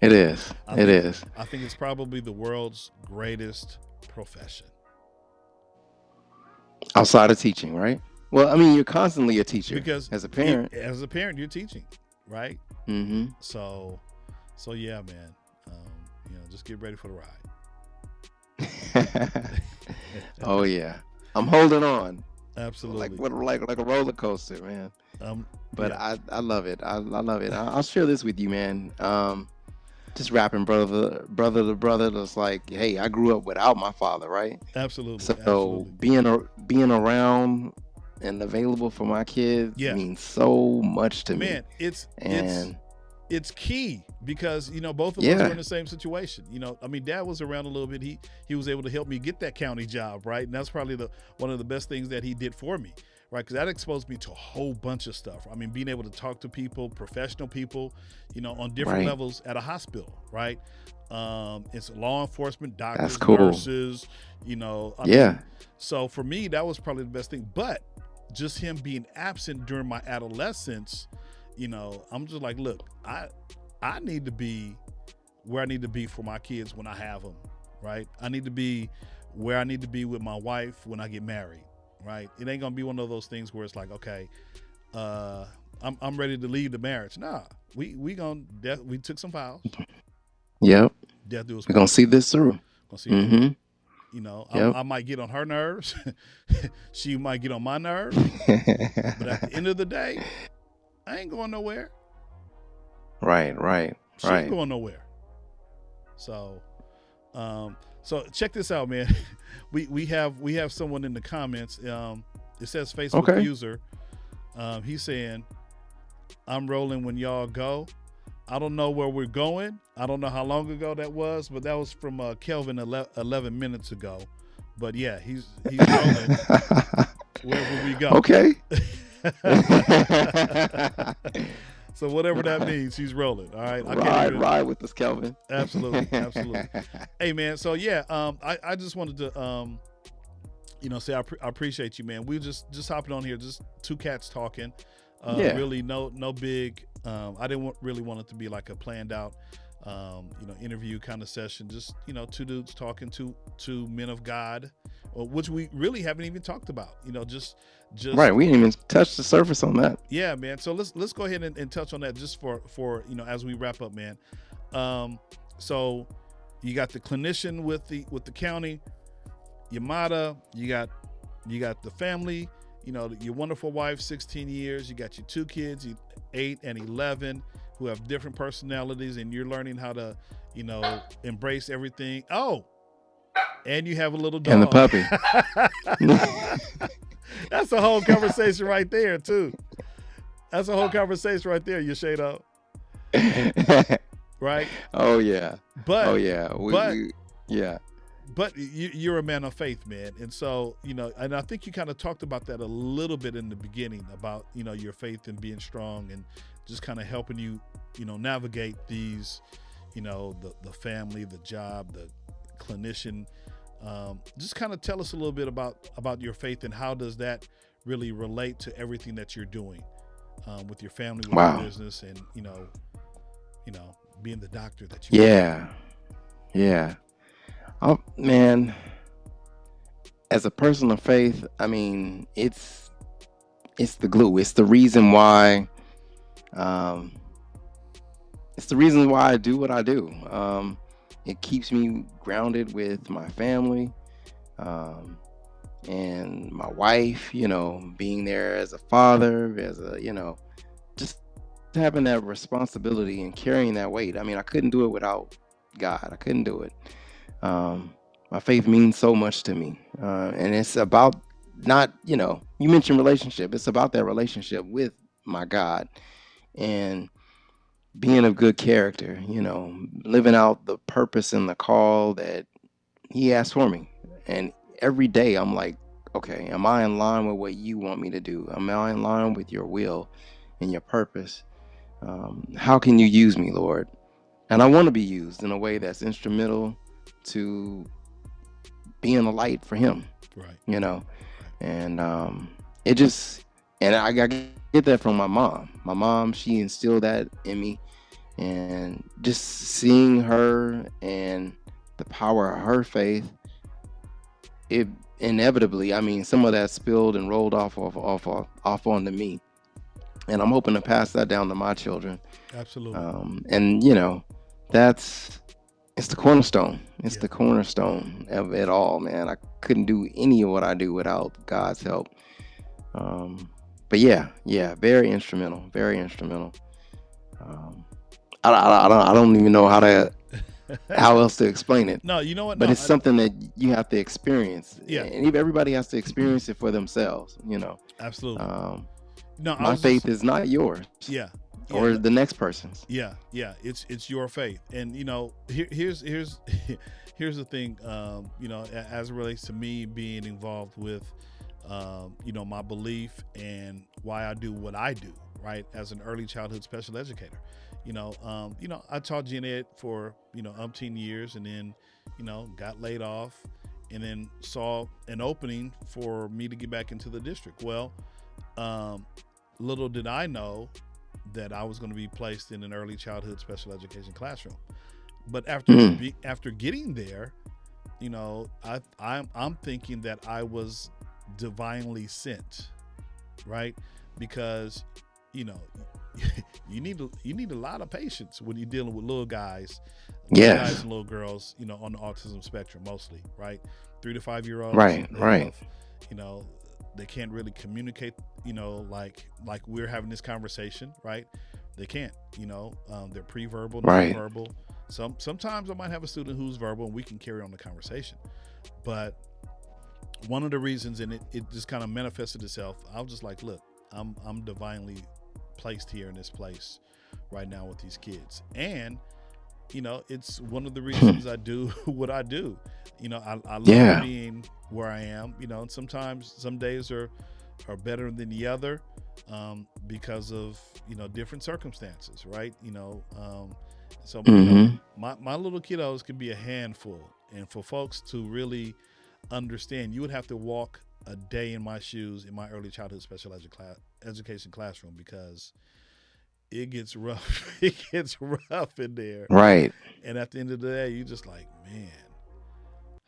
It is. I think it's probably the world's greatest profession. Outside of teaching, right? Well, I mean, you're constantly a teacher because as a parent. You're teaching. Right. Mm-hmm. So yeah, man. Just get ready for the ride. Oh yeah, I'm holding on. Absolutely. Like a roller coaster, man. But yeah. I love it. I love it. I'll share this with you, man. Just rapping brother to brother. That's like, hey, I grew up without my father, right? Absolutely. So being around and available for my kids means so much to me. Man, it's key because both of us were in the same situation. Dad was around a little bit. He was able to help me get that county job, right? And that's probably one of the best things that he did for me, right? Because that exposed me to a whole bunch of stuff. I mean, being able to talk to people, professional people, on different Right. levels at a hospital, right? It's law enforcement, That's doctors, cool. nurses, I Yeah. mean, so for me, that was probably the best thing. But just him being absent during my adolescence, I'm just like, look, I need to be where I need to be for my kids when I have them, right? I need to be where I need to be with my wife when I get married, right? It ain't gonna be one of those things where it's like, okay, I'm ready to leave the marriage. Nah, we took some vows. Yep. Death do us We're gonna part. see this through. Gonna see it through. Yep. I might get on her nerves. She might get on my nerves. But at the end of the day, I ain't going nowhere. Right. She ain't going nowhere. So, so check this out, man. we have someone in the comments. It says Facebook user. He's saying, "I'm rolling when y'all go." I don't know where we're going. I don't know how long ago that was, but that was from Kelvin 11 minutes ago. But yeah, he's rolling wherever we go. Okay. So whatever that means, he's rolling. All right. Ride with us, Kelvin. Absolutely. Hey, man. So yeah, I just wanted to say I appreciate you, man. We just hopping on here, just two cats talking. Really no big. I didn't really want it to be like a planned out, interview kind of session. Just two dudes talking to men of God, which we really haven't even talked about. Just right. We didn't even touch the surface on that. Yeah, man. So let's go ahead and touch on that just for as we wrap up, man. So you got the clinician with the county, Yamada. You got the family. Your wonderful wife, 16 years. You got your two kids, 8 and 11, who have different personalities, and you're learning how to, embrace everything. Oh, and you have a little dog. And the puppy. That's a whole conversation right there, too. That's a whole conversation right there, Yoshado. Right? Oh, yeah. But yeah. But you're a man of faith, man. And so, and I think you kind of talked about that a little bit in the beginning about, your faith and being strong and just kind of helping you, navigate these, the family, the job, the clinician. Just kind of tell us a little bit about your faith and how does that really relate to everything that you're doing with your family, with your business, and, being the doctor that you are. Yeah. Oh, man, as a person of faith, I mean, it's the glue. It's the reason why. It's the reason why I do what I do. It keeps me grounded with my family, and my wife. Being there as a father, as a just having that responsibility and carrying that weight. I mean, I couldn't do it without God. I couldn't do it. My faith means so much to me. And it's about not, you mentioned relationship. It's about that relationship with my God and being of good character, living out the purpose and the call that he asked for me. And every day I'm like, okay, am I in line with what you want me to do? Am I in line with your will and your purpose? How can you use me, Lord? And I want to be used in a way that's instrumental to being a light for him, right? And it just, and I get that from my mom. My mom, she instilled that in me, and just seeing her and the power of her faith, it inevitably, I mean, some of that spilled and rolled off onto me, and I'm hoping to pass that down to my children. Absolutely. And it's the cornerstone. It's the cornerstone of it all, man. I couldn't do any of what I do without God's help. But yeah, very instrumental. I don't even know how else to explain it. No, you know what? But it's something that you have to experience. Yeah. And everybody has to experience it for themselves, Absolutely. My faith is not yours. Yeah. Or the next person's. Yeah. It's your faith, and here's the thing. As it relates to me being involved with, my belief and why I do what I do, right? As an early childhood special educator, I taught gen ed for umpteen years, and then got laid off, and then saw an opening for me to get back into the district. Well, um, little did I know that I was going to be placed in an early childhood special education classroom. But Mm. after getting there, I'm thinking that I was divinely sent, right? Because you know you need a lot of patience when you're dealing with little guys Yes. and little girls, on the autism spectrum mostly, right? 3 to 5 year olds, Right. they Right. have, you know, they can't really communicate, like we're having this conversation, right? They can't, they're pre-verbal, Right. non-verbal. Sometimes I might have a student who's verbal and we can carry on the conversation, but one of the reasons, and it just kind of manifested itself, I was just like, look, I'm divinely placed here in this place right now with these kids, and it's one of the reasons I do what I do. I love Yeah. being where I am, and sometimes some days are better than the other, because of different circumstances, right? So Hmm. my little kiddos can be a handful, and for folks to really understand, you would have to walk a day in my shoes in my early childhood education classroom, because it gets rough. It gets rough in there, Right. and at the end of the day, you just like, man,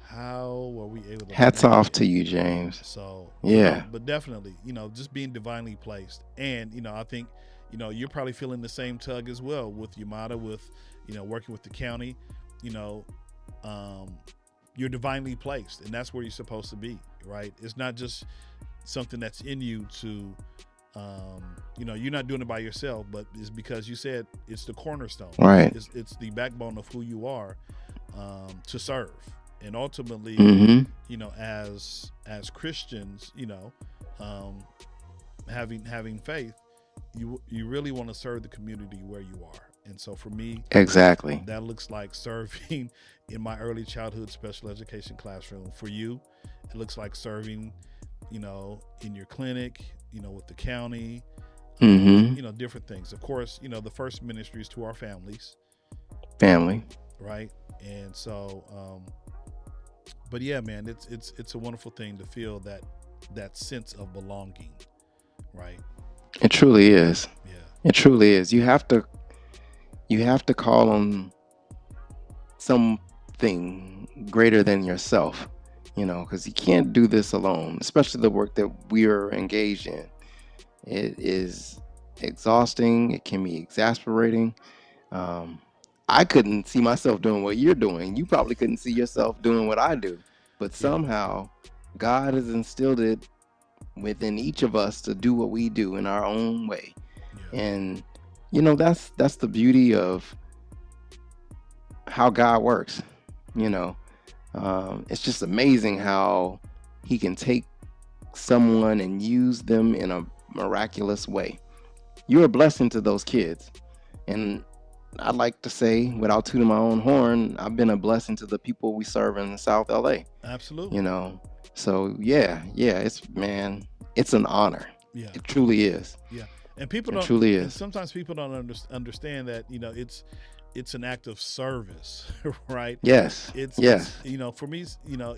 how were we able to Hats make off it? to you, James. So, Yeah. but definitely, just being divinely placed. And, I think, you're probably feeling the same tug as well with Yamada, with, working with the county, you know, um, you're divinely placed, and that's where you're supposed to be, right? It's not just something that's in you to, you're not doing it by yourself, but it's because you said it's the cornerstone. Right. It's the backbone of who you are, to serve. And ultimately, Hmm. as Christians, um, having faith, you really want to serve the community where you are. And so for me, Exactly. that looks like serving in my early childhood special education classroom. For you, it looks like serving, in your clinic, with the county, Hmm. different things. Of course, the first ministry is to our families, Family. right? And so, but yeah, man, it's a wonderful thing to feel that sense of belonging, right? It truly is. Yeah, It truly is. You have to call on something greater than yourself, because you can't do this alone, especially the work that we are engaged in. It is exhausting. It can be exasperating. Um, I couldn't see myself doing what you're doing. You probably couldn't see yourself doing what I do. But yeah, somehow, God has instilled it within each of us to do what we do in our own way. yeah, And that's the beauty of how God works. You know, it's just amazing how He can take someone and use them in a miraculous way. You're a blessing to those kids, and I'd like to say, without tooting my own horn, I've been a blessing to the people we serve in South LA. You absolutely, know, so yeah, it's an honor. yeah, It truly is. yeah. And people It don't, truly and is. sometimes people don't understand that it's an act of service, right? Yes, It's yes, for me,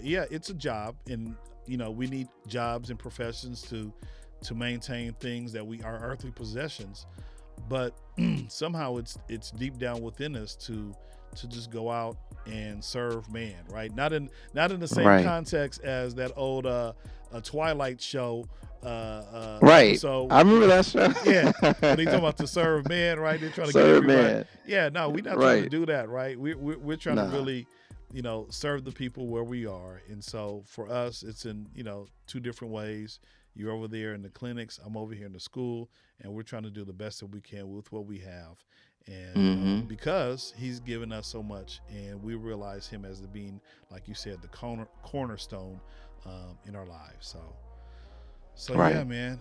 yeah, it's a job, and we need jobs and professions to maintain things that we are earthly possessions, but somehow it's deep down within us to just go out and serve man, right? Not in the same right, context as that old Twilight show right. episode. I remember that show. Yeah, when they talk about to serve man, right? They're trying to get Sir, everybody. man. Yeah, no, we're not trying to Right. do that, right? We're trying to Nah. really, serve the people where we are. And so for us, it's in two different ways. You're over there in the clinics. I'm over here in the school, and we're trying to do the best that we can with what we have. And Mm-hmm. because he's given us so much, and we realize him as the being, like you said, the cornerstone, in our lives. So yeah, Right. man.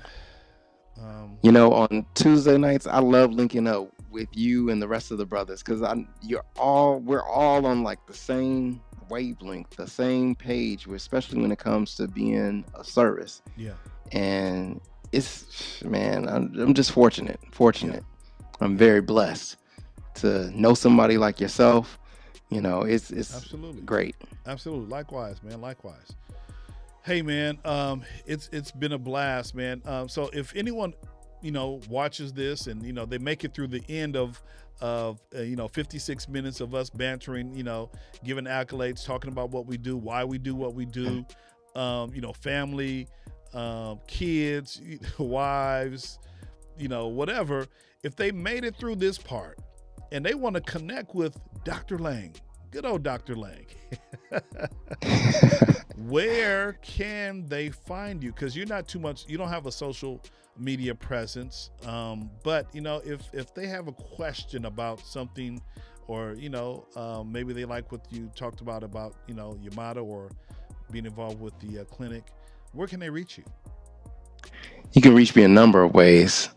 Um, On Tuesday nights, I love linking up with you and the rest of the brothers because we're all on like the same wavelength, the same page, especially when it comes to being a service. Yeah. And it's, man, I'm just fortunate. Yeah. I'm Yeah. very blessed to know somebody like yourself. It's Absolutely. great. Absolutely. Likewise, man. Likewise. Hey, man. It's been a blast, man. So if anyone, watches this and they make it through the end of 56 minutes of us bantering, giving accolades, talking about what we do, why we do what we do, family, kids, wives, whatever. If they made it through this part and they want to connect with Dr. Lang, good old Dr. Lang, where can they find you? Because you don't have a social media presence. But if they have a question about something, or maybe they like what you talked about Yamato, or being involved with the clinic, where can they reach you? You can reach me a number of ways.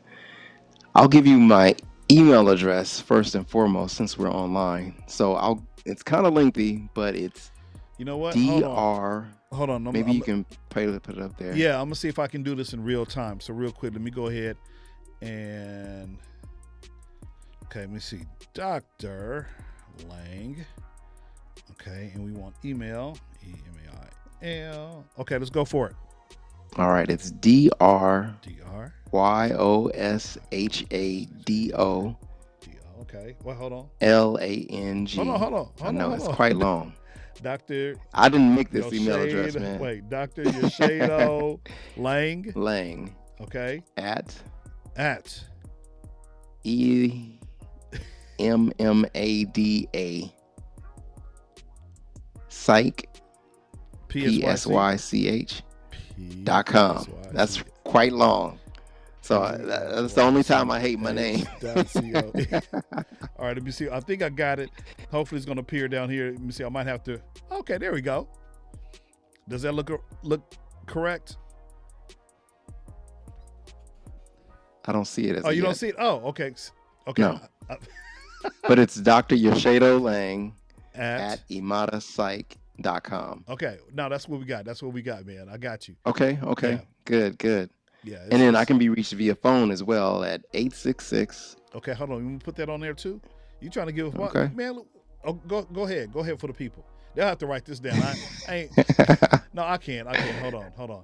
I'll give you my email address first and foremost, since we're online. So it's kind of lengthy, but it's You know what? DR. Hold on. Maybe you can put it up there. Yeah, I'm gonna see if I can do this in real time. So real quick, let me go ahead and let me see. Dr. Lang. Okay, and we want email. email. Okay, let's go for it. All right, it's DR DR. YOSHADO. Okay. Well, hold on. LANG. Hold on. I know it's quite long. Dr. I didn't make this email address, man. Wait, Dr. Yoshado Lang. Lang. Okay. At EMMADA Psych PSYCH.com. That's quite long. So that's the only time I hate my name. All right, let me see. I think I got it. Hopefully it's going to appear down here. Let me see. I might have to. Okay, there we go. Does that look correct? I don't see it. You don't see it? Oh, okay. Okay. No. But it's Dr. Yoshado Lang at imatapsych.com. Okay. No, that's what we got. That's what we got, man. I got you. Okay. Yeah. Good. Yeah. And then I can be reached via phone as well at 866. Okay, hold on. You want to put that on there too? You trying to give us what? Okay. Man, go ahead. Go ahead for the people. They'll have to write this down. I ain't. No, I can't. Hold on.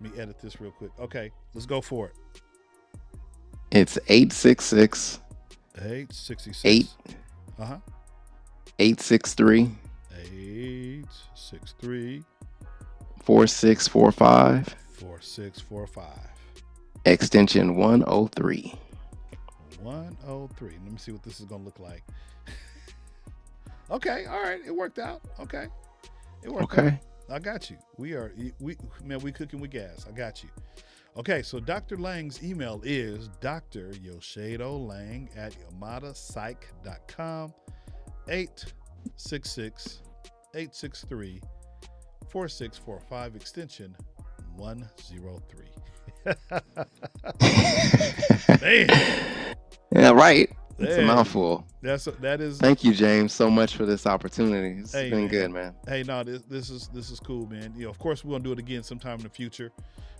Let me edit this real quick. Okay, let's go for it. It's 866. 866. 863. 863. 4645. 4645. Extension 103. 103. Let me see what this is going to look like. Okay. All right. It worked out. Okay. It worked out. I got you. We cooking with gas. I got you. Okay. So Dr. Lang's email is Dr. Yoshado Lang at yamatapsych.com. 866-863-4645 extension 103. Man. Yeah, right. It's a mouthful. That is. Thank you, James, so much for this opportunity. It's been good, man. Hey, no, this is cool, man. Of course, we're gonna do it again sometime in the future,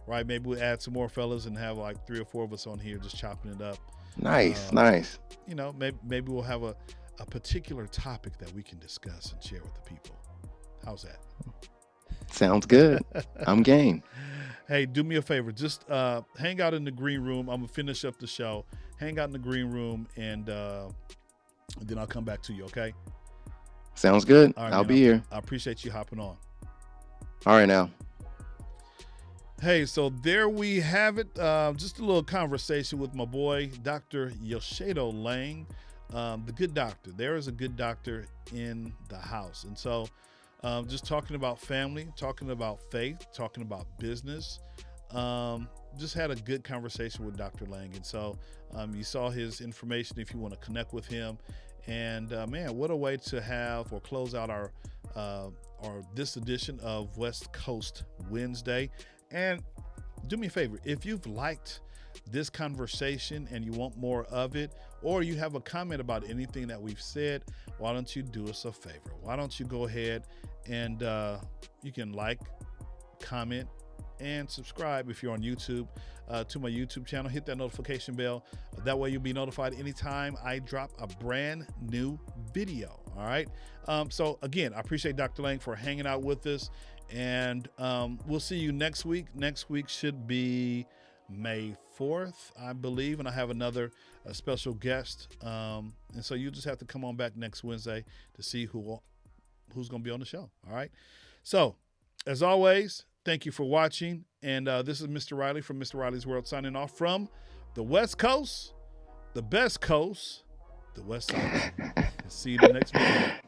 right? Maybe we'll add some more fellas and have like 3 or 4 of us on here just chopping it up. Nice. Maybe we'll have a particular topic that we can discuss and share with the people. How's that? Sounds good. I'm game. Hey, do me a favor. Just hang out in the green room. I'm going to finish up the show. Hang out in the green room, and then I'll come back to you, okay? Sounds good. Right, I'll be here. I appreciate you hopping on. All right, now. Hey, so there we have it. Just a little conversation with my boy, Dr. Yoshado Lang, the good doctor. There is a good doctor in the house. And so just talking about family, talking about faith, talking about business. Just had a good conversation with Dr. Lang. And so you saw his information if you want to connect with him. And man, what a way to have or close out our this edition of West Coast Wednesday. And do me a favor, if you've liked this conversation and you want more of it, or you have a comment about anything that we've said, why don't you do us a favor? Why don't you go ahead And you can like, comment, and subscribe if you're on YouTube to my YouTube channel. Hit that notification bell. That way you'll be notified anytime I drop a brand new video. All right. So again, I appreciate Dr. Lang for hanging out with us, and we'll see you next week. Next week should be May 4th, I believe, and I have another special guest. And so you just have to come on back next Wednesday to see who's going to be on the show. All right. So as always, thank you for watching. And this is Mr. Riley from Mr. Riley's World signing off from the West Coast, the best coast, the West Side. See you in the next video.